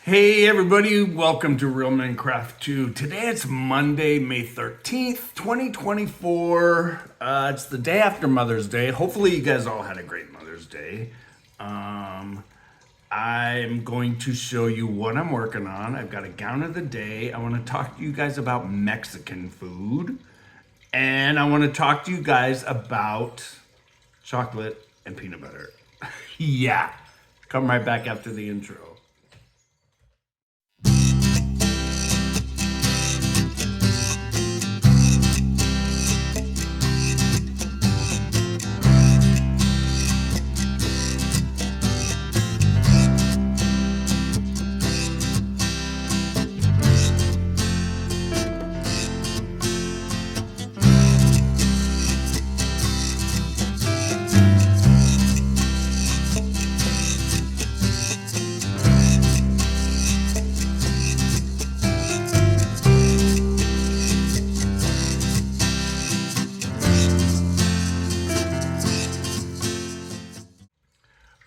Hey everybody, welcome to Real Men Craft 2. Today it's Monday, May 13th, 2024. It's the day after Mother's Day. Hopefully you guys all had a great Mother's Day. I'm going to show you what I'm working on. I've got a gown of the day. I want to talk to you guys about Mexican food. And I want to talk to you guys about chocolate and peanut butter. Yeah, come right back after the intro.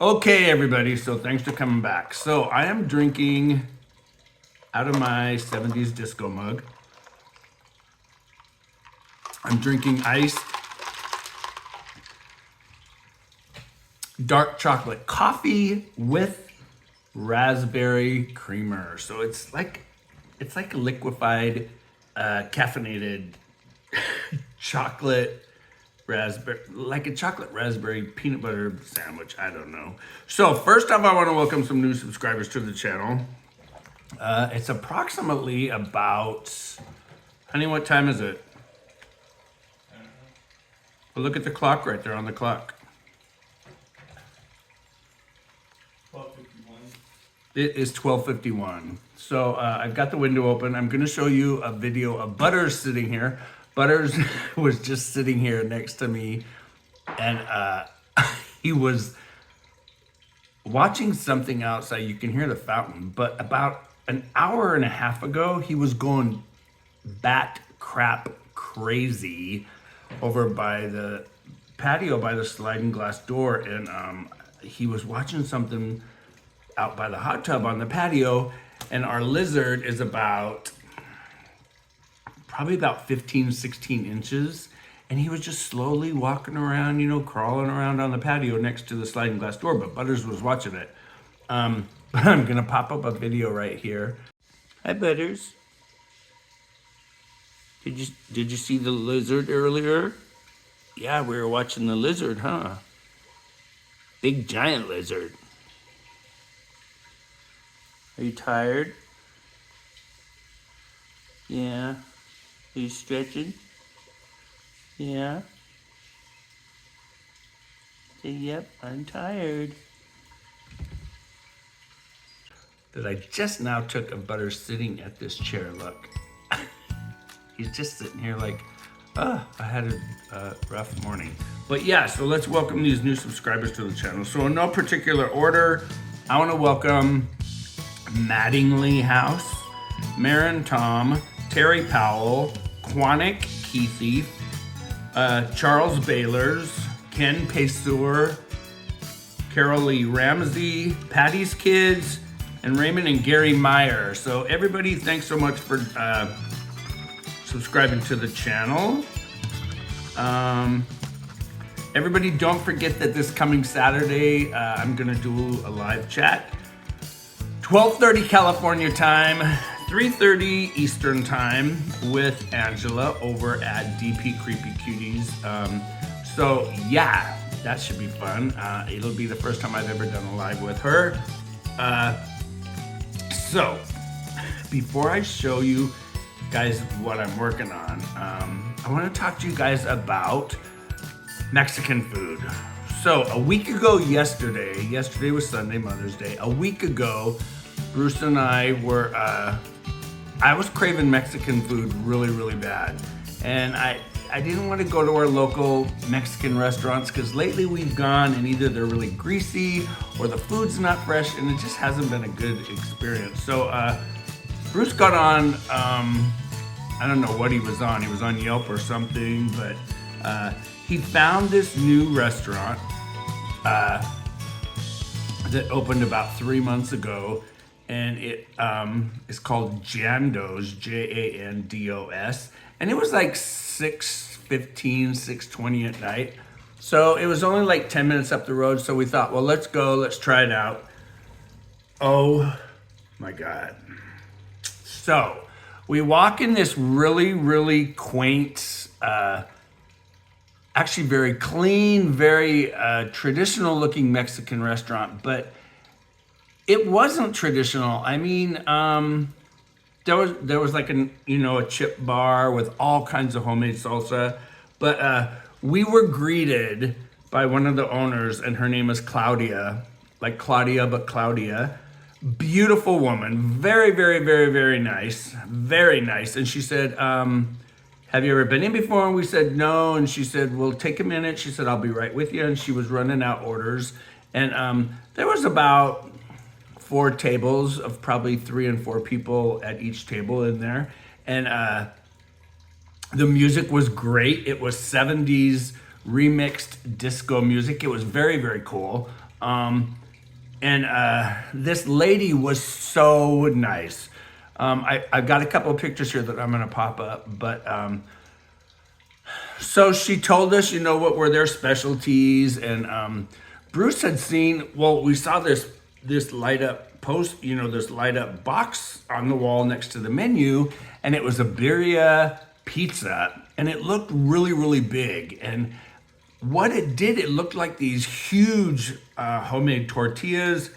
Okay, everybody, so thanks for coming back. So I am drinking out of my 70s disco mug. I'm drinking iced dark chocolate coffee with raspberry creamer. So it's like a liquefied, caffeinated chocolate raspberry, like a chocolate raspberry peanut butter sandwich. I don't know. So first off, I want to welcome some new subscribers to the channel. It's approximately about, honey, what time is it? Well, look at the clock right there on the clock. 12:51. It is 12:51. So I've got the window open. I'm going to show you a video of Butterz sitting here. Butterz was just sitting here next to me, and he was watching something outside. You can hear the fountain, but about an hour and a half ago, he was going bat crap crazy over by the patio by the sliding glass door, and he was watching something out by the hot tub on the patio, and our lizard is probably about 15, 16 inches. And he was just slowly walking around, crawling around on the patio next to the sliding glass door, but Butterz was watching it. I'm gonna pop up a video right here. Hi, Butterz. Did you see the lizard earlier? Yeah, we were watching the lizard, huh? Big giant lizard. Are you tired? Yeah. Are you stretching? Yeah. Say, yep, I'm tired. That I just now took of Butterz sitting at this chair, look. He's just sitting here like, I had a rough morning. But yeah, so let's welcome these new subscribers to the channel. So in no particular order, I want to welcome Mattingly House, Marin Tom, Terry Powell, Quanick Keithy, Charles Baylors, Ken Pesur, Carol Lee Ramsey, Patty's Kids, and Raymond and Gary Meyer. So everybody, thanks so much for subscribing to the channel. Everybody, don't forget that this coming Saturday, I'm gonna do a live chat. 12:30 California time, 3:30 Eastern time with Angela over at DP Creepy Cuties. So yeah, that should be fun. It'll be the first time I've ever done a live with her. So before I show you guys what I'm working on, I want to talk to you guys about Mexican food. So a week ago yesterday was Sunday, Mother's Day. A week ago, Bruce and I were, I was craving Mexican food really, really bad. And I didn't want to go to our local Mexican restaurants because lately we've gone and either they're really greasy or the food's not fresh, and it just hasn't been a good experience. So Bruce got on, I don't know what he was on. He was on Yelp or something, but he found this new restaurant that opened about 3 months ago, and it is called Jandos, Jandos, and it was like 6:15, 6:20 at night. So it was only like 10 minutes up the road. So we thought, well, let's go, let's try it out. Oh my God. So we walk in this really, really quaint, actually very clean, very traditional looking Mexican restaurant, but it wasn't traditional. I mean, there was like a chip bar with all kinds of homemade salsa, but we were greeted by one of the owners, and her name is Claudia, like Claudia, but Claudia. Beautiful woman, very, very, very, very nice, very nice. And she said, have you ever been in before? And we said, no. And she said, well, take a minute. She said, I'll be right with you. And she was running out orders. And there was about 4 tables of probably 3 and 4 people at each table in there. And the music was great. It was 70s remixed disco music. It was very, very cool. And this lady was so nice. I've got a couple of pictures here that I'm gonna pop up, but so she told us, what were their specialties, and Bruce had seen, well, we saw this light up post, this light up box on the wall next to the menu, and it was a birria pizza, and it looked really, really big. And what it did, it looked like these huge homemade tortillas,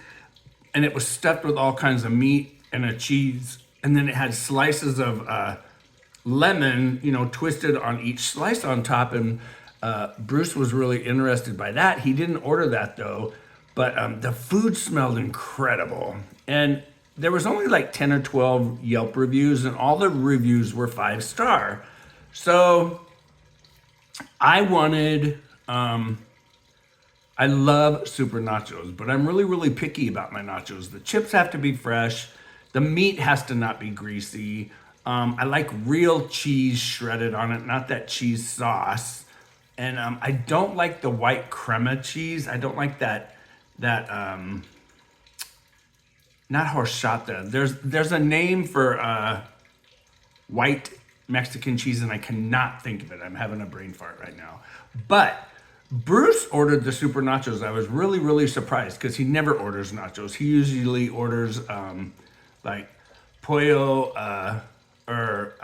and it was stuffed with all kinds of meat and a cheese, and then it had slices of lemon, twisted on each slice on top. And Bruce was really interested by that. He didn't order that though, but the food smelled incredible. And there was only like 10 or 12 Yelp reviews, and all the reviews were 5-star. So I wanted, I love super nachos, but I'm really, really picky about my nachos. The chips have to be fresh. The meat has to not be greasy. I like real cheese shredded on it, not that cheese sauce. And I don't like the white crema cheese. I don't like that not horchata. There's a name for white Mexican cheese, and I cannot think of it. I'm having a brain fart right now. But Bruce ordered the super nachos. I was really, really surprised because he never orders nachos. He usually orders like pollo or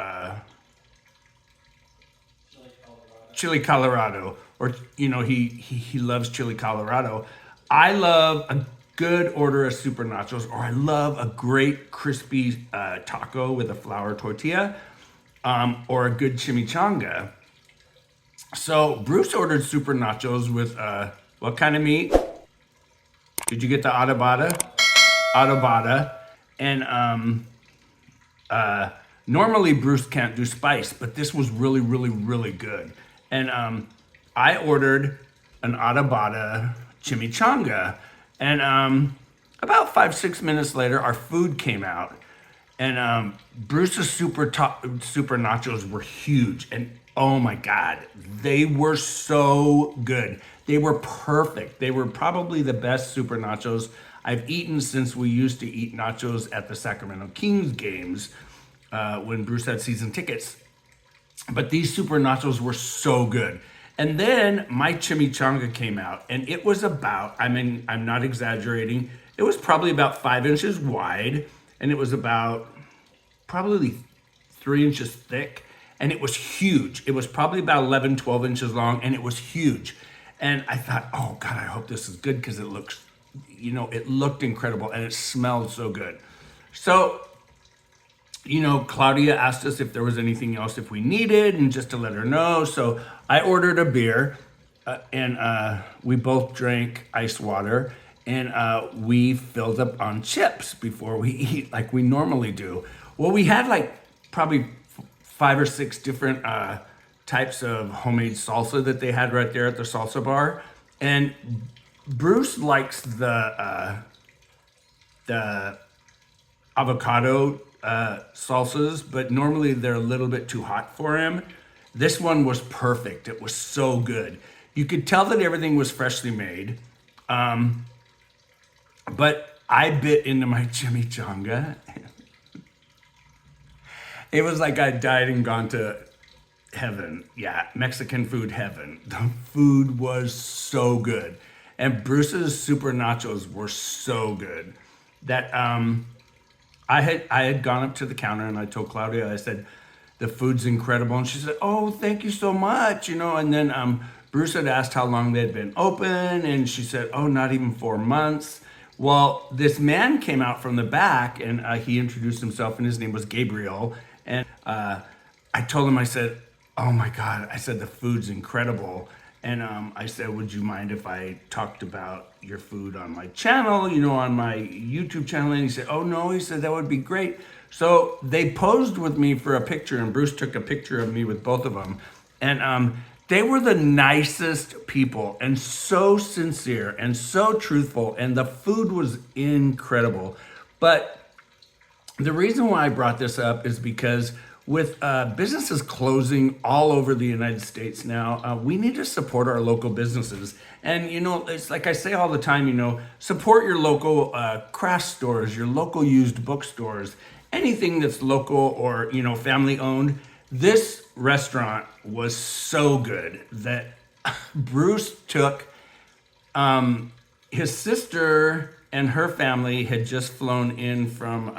chili Colorado, or he loves chili Colorado. I love a good order of super nachos, or I love a great crispy taco with a flour tortilla, or a good chimichanga. So Bruce ordered super nachos with what kind of meat? Did you get the adobada? Adobada. And normally Bruce can't do spice, but this was really, really, really good. And I ordered an adobada chimichanga, and about 5-6 minutes later, our food came out, and Bruce's super nachos were huge, and oh my God, they were so good. They were perfect. They were probably the best super nachos I've eaten since we used to eat nachos at the Sacramento Kings games when Bruce had season tickets. But these super nachos were so good. And then my chimichanga came out, and it was about, I'm not exaggerating, it was probably about 5 inches wide, and it was about probably 3 inches thick, and it was huge. It was probably about 11, 12 inches long, and it was huge. And I thought, oh God, I hope this is good, because it looks, it looked incredible, and it smelled so good. So, Claudia asked us if there was anything else if we needed, and just to let her know. So I ordered a beer, and we both drank ice water, and we filled up on chips before we eat like we normally do. Well, we had like probably 5 or 6 different types of homemade salsa that they had right there at the salsa bar. And Bruce likes the avocado salsas, but normally they're a little bit too hot for him. This one was perfect. It was so good. You could tell that everything was freshly made. But I bit into my chimichanga. It was like I died and gone to heaven. Yeah, Mexican food heaven. The food was so good. And Bruce's super nachos were so good that I had gone up to the counter and I told Claudia, I said, the food's incredible. And she said, oh, thank you so much, you know. And then Bruce had asked how long they'd been open, and she said, oh, not even 4 months. Well, this man came out from the back, and he introduced himself, and his name was Gabriel. And I told him, I said, oh my God, I said, the food's incredible. And I said, would you mind if I talked about your food on my channel, you know, on my YouTube channel? And he said, oh no, he said, that would be great. So they posed with me for a picture, and Bruce took a picture of me with both of them. And they were the nicest people, and so sincere and so truthful, and the food was incredible. But the reason why I brought this up is because with businesses closing all over the United States now, we need to support our local businesses. And, you know, it's like I say all the time, you know, support your local craft stores, your local used bookstores, anything that's local or, you know, family owned. This restaurant was so good that Bruce took his sister and her family had just flown in from,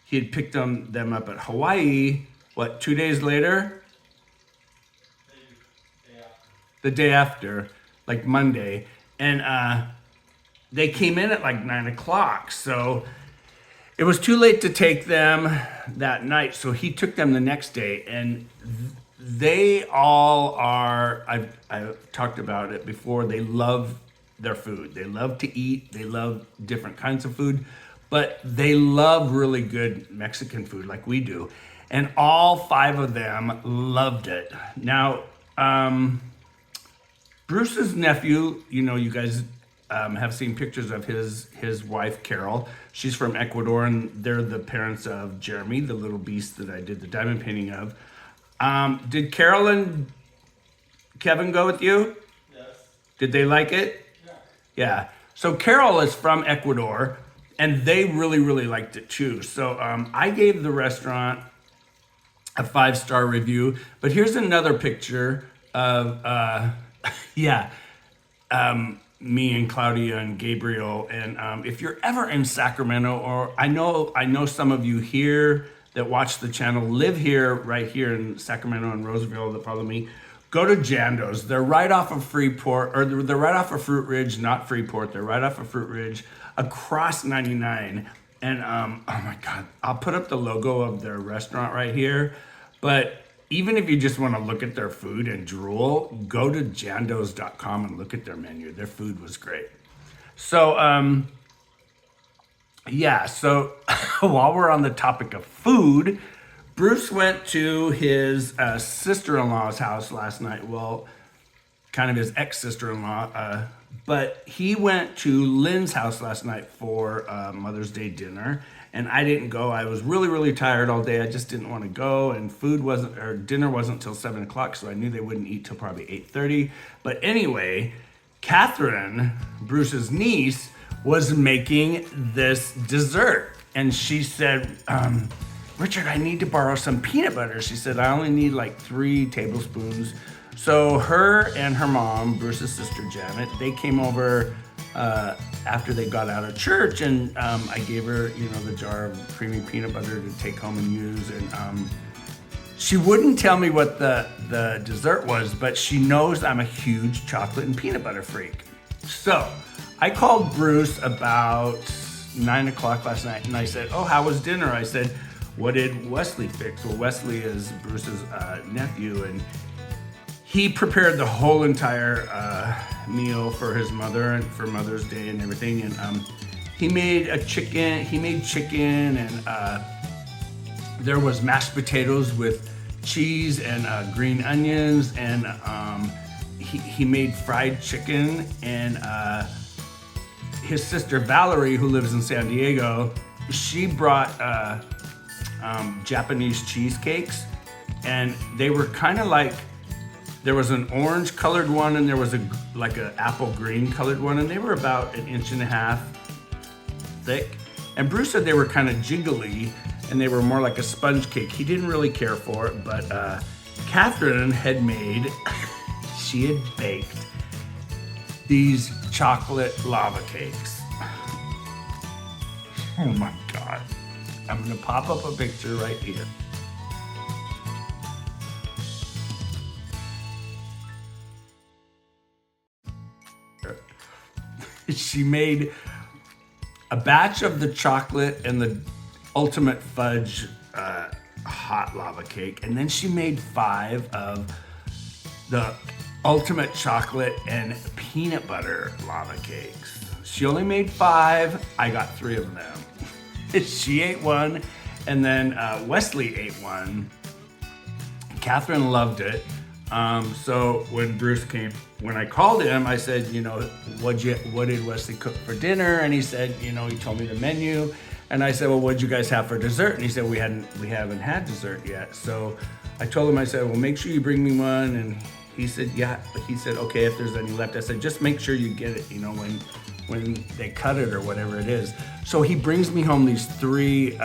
he had picked them up at Hawaii, 2 days later? The day after, like Monday. And they came in at like 9 o'clock. So it was too late to take them that night. So he took them the next day. And they all are, I've talked about it before, they love their food. They love to eat. They love different kinds of food. But they love really good Mexican food like we do. And all 5 of them loved it. Now, Bruce's nephew, you know, you guys have seen pictures of his wife, Carol. She's from Ecuador, and they're the parents of Jeremy, the little beast that I did the diamond painting of. Did Carol and Kevin go with you? Yes. Did they like it? Yeah. Yeah. So Carol is from Ecuador, and they really, really liked it too. So I gave the restaurant a 5-star review. But here's another picture of, me and Claudia and Gabriel. And if you're ever in Sacramento, or I know some of you here that watch the channel live here, right here in Sacramento and Roseville that follow me, go to Jando's. They're right off of Freeport, or they're right off of Fruit Ridge, not Freeport. They're right off of Fruit Ridge, across 99. And oh my God, I'll put up the logo of their restaurant right here. But even if you just want to look at their food and drool, go to jandos.com and look at their menu. Their food was great. So, so while we're on the topic of food, Bruce went to his sister-in-law's house last night. Well, kind of his ex-sister-in-law, but he went to Lynn's house last night for Mother's Day dinner. And I didn't go. I was really, really tired all day. I just didn't want to go. And dinner wasn't till 7 o'clock, so I knew they wouldn't eat till probably 8:30. But anyway, Catherine, Bruce's niece, was making this dessert. And she said, Richard, I need to borrow some peanut butter. She said, I only need like 3 tablespoons. So her and her mom, Bruce's sister Janet, they came over after they got out of church, and I gave her, the jar of creamy peanut butter to take home and use. And she wouldn't tell me what the dessert was, but she knows I'm a huge chocolate and peanut butter freak. So I called Bruce about 9 o'clock last night, and I said, oh, how was dinner? I said, what did Wesley fix? Well, Wesley is Bruce's nephew, and he prepared the whole entire meal for his mother and for Mother's Day and everything. And he made chicken, and there was mashed potatoes with cheese and green onions, and he made fried chicken. And his sister Valerie, who lives in San Diego, she brought Japanese cheesecakes, and they were kind of like, there was an orange colored one, and there was an apple green colored one, and they were about 1.5 inches thick. And Bruce said they were kind of jiggly and they were more like a sponge cake. He didn't really care for it, but Catherine had made, she had baked these chocolate lava cakes. Oh my God. I'm gonna pop up a picture right here. She made a batch of the chocolate and the ultimate fudge hot lava cake, and then she made 5 of the ultimate chocolate and peanut butter lava cakes. She only made 5. I got 3 of them. She ate 1, and then Wesley ate 1. Catherine loved it. So when Bruce came, when I called him, I said, you know, what did Wesley cook for dinner? And he said, you know, he told me the menu. And I said, well, what'd you guys have for dessert? And he said, we haven't had dessert yet. So I told him, I said, well, make sure you bring me one. And he said, yeah. He said, okay, if there's any left. I said, just make sure you get it, you know, when they cut it or whatever it is. So he brings me home these 3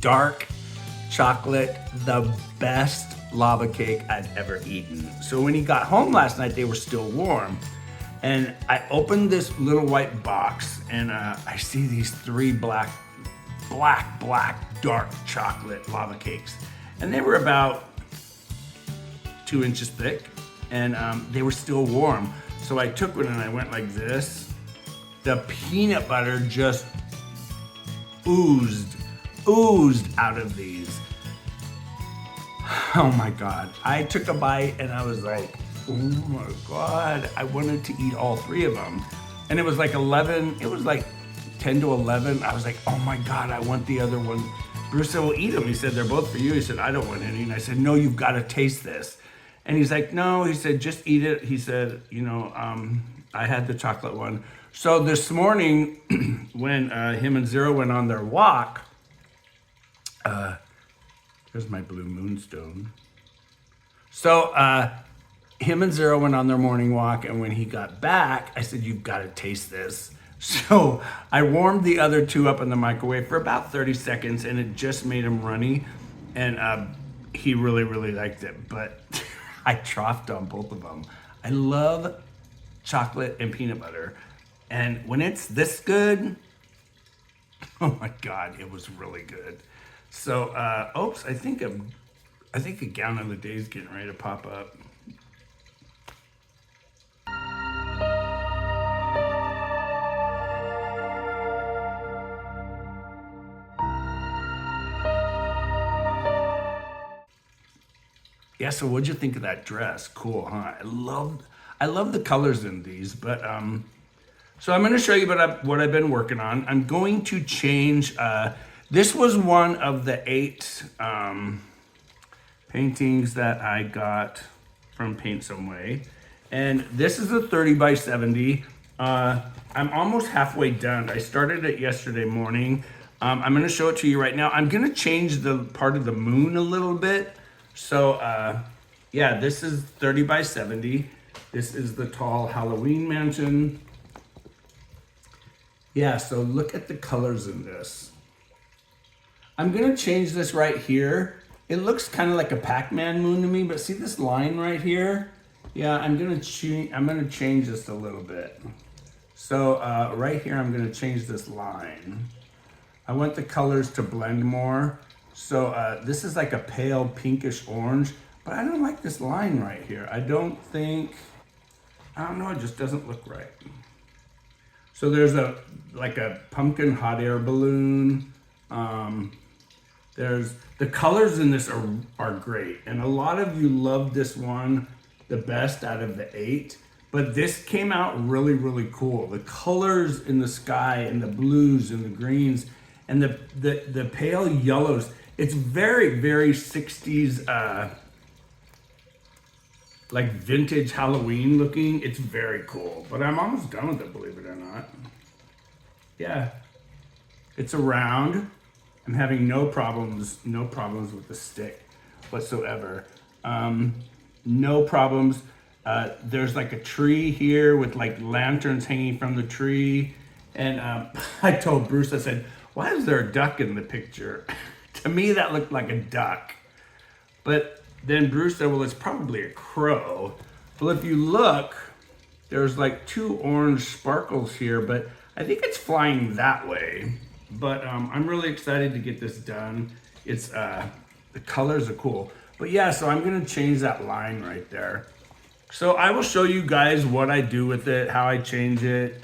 dark chocolate, the best lava cake I'd ever eaten. So when he got home last night, they were still warm. And I opened this little white box and I see these 3 black, dark chocolate lava cakes. And they were about 2 inches thick and they were still warm. So I took one and I went like this. The peanut butter just oozed out of these. Oh my God. I took a bite and I was like, oh my God. I wanted to eat all 3 of them. And it was like 11, it was like 10 to 11. I was like, oh my God, I want the other one. Bruce said, well, eat them. He said, they're both for you. He said, I don't want any. And I said, no, you've got to taste this. And he's like, no, he said, just eat it. He said, you know, I had the chocolate one. So this morning when him and Zero went on their walk, there's my blue moonstone. So him and Zero went on their morning walk, and when he got back, I said, you've got to taste this. So I warmed the other 2 up in the microwave for about 30 seconds, and it just made him runny, and he really, really liked it, but I troughed on both of them. I love chocolate and peanut butter, and when it's this good, oh my God, it was really good. So, oops, I think a gallon of the day is getting ready to pop up. Yeah, so what'd you think of that dress? Cool, huh? I love the colors in these, but so I'm gonna show you what I've been working on. I'm going to change, this was one of the 8 paintings that I got from Paint Some Way. And this is a 30 by 70. I'm almost halfway done. I started it yesterday morning. I'm gonna show it to you right now. I'm gonna change the part of the moon a little bit. So yeah, this is 30 by 70. This is the tall Halloween mansion. Yeah, so look at the colors in this. I'm gonna change this right here. It looks kind of like a Pac-Man moon to me, but see this line right here? Yeah, I'm gonna change this a little bit. So right here, I'm gonna change this line. I want the colors to blend more. So this is like a pale pinkish orange, but I don't like this line right here. I don't know, it just doesn't look right. So there's like a pumpkin hot air balloon. There's the colors in this are great. And a lot of you love this one the best out of the 8, but this came out really, really cool. The colors in the sky and the blues and the greens and the pale yellows. It's very, very 60s, like vintage Halloween looking. It's very cool, but I'm almost done with it, believe it or not. Yeah, it's a round. I'm having no problems with the stick whatsoever. No problems. There's like a tree here with like lanterns hanging from the tree. And I told Bruce, I said, why is there a duck in the picture? To me, that looked like a duck. But then Bruce said, well, it's probably a crow. Well, if you look, there's like 2 orange sparkles here, but I think it's flying that way. But I'm really excited to get this done. It's the colors are cool. But yeah, so I'm gonna change that line right there. So I will show you guys what I do with it, how I change it.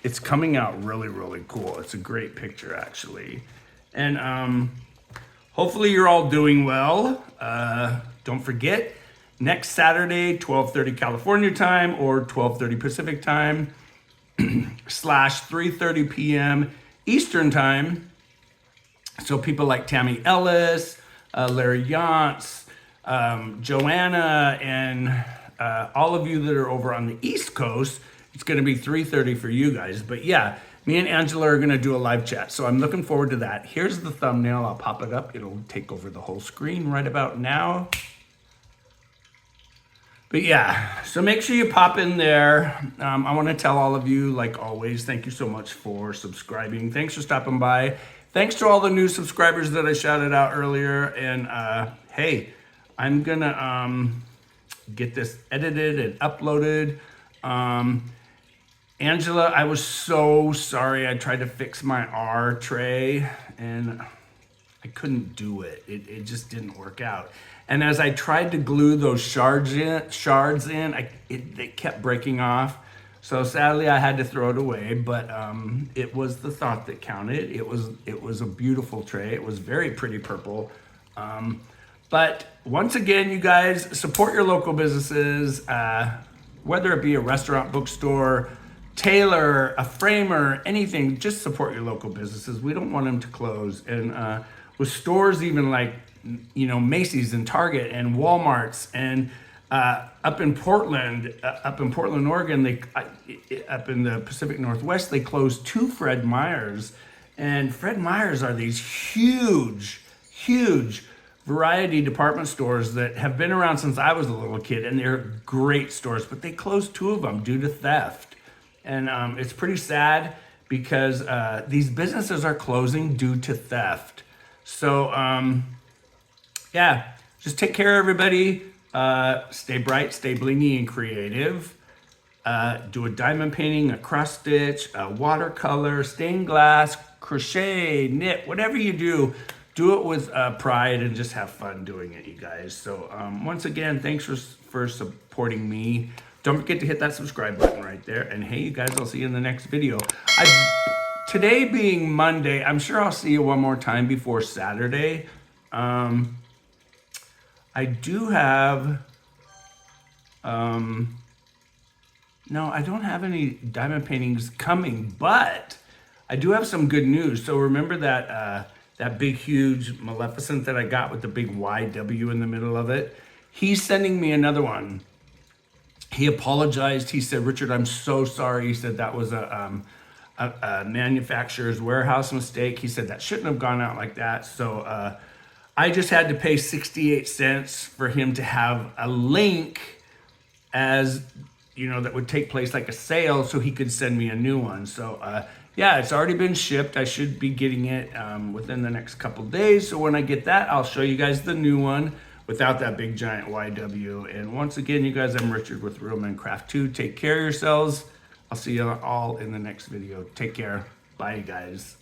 It's coming out really, really cool. It's a great picture, actually. And hopefully you're all doing well. Don't forget, next Saturday, 12:30 California time or 12:30 Pacific time, /3:30 p.m. Eastern time. So people like Tammy Ellis, Larry Yantz, Joanna, and all of you that are over on the East Coast, it's going to be 3:30 for you guys. But yeah, me and Angela are going to do a live chat. So I'm looking forward to that. Here's the thumbnail. I'll pop it up. It'll take over the whole screen right about now. But yeah, so make sure you pop in there. I want to tell all of you, like always, thank you so much for subscribing. Thanks for stopping by. Thanks to all the new subscribers that I shouted out earlier. And hey, I'm gonna get this edited and uploaded. Angela, I was so sorry. I tried to fix my R tray and I couldn't do it. It just didn't work out. And as I tried to glue those shards in, they kept breaking off. So sadly, I had to throw it away. But it was the thought that counted. It was a beautiful tray. It was very pretty purple. But once again, you guys, support your local businesses, whether it be a restaurant, bookstore, tailor, a framer, anything. Just support your local businesses. We don't want them to close. And with stores even like, you know, Macy's and Target and Walmart's and up in Portland, Oregon, up in the Pacific Northwest, they closed 2 Fred Meyers. And Fred Meyers are these huge variety department stores that have been around since I was a little kid, and they're great stores, but they closed 2 of them due to theft. And it's pretty sad because these businesses are closing due to theft. So yeah, just take care, everybody. Stay bright, stay blingy and creative. Do a diamond painting, a cross stitch, a watercolor, stained glass, crochet, knit, whatever you do it with pride and just have fun doing it, you guys. So once again, thanks for supporting me. Don't forget to hit that subscribe button right there. And hey, you guys, I'll see you in the next video. Today being Monday, I'm sure I'll see you one more time before Saturday. I do have, no, I don't have any diamond paintings coming, but I do have some good news. So remember that that big, huge Maleficent that I got with the big YW in the middle of it? He's sending me another one. He apologized. He said, Richard, I'm so sorry. He said that was a manufacturer's warehouse mistake. He said that shouldn't have gone out like that. So I just had to pay 68 cents for him to have a link as, you know, that would take place like a sale so he could send me a new one. So yeah, it's already been shipped. I should be getting it within the next couple days. So when I get that, I'll show you guys the new one without that big giant YW. And once again, you guys, I'm Richard with Real Men Craft 2. Take care of yourselves. I'll see you all in the next video. Take care. Bye, you guys.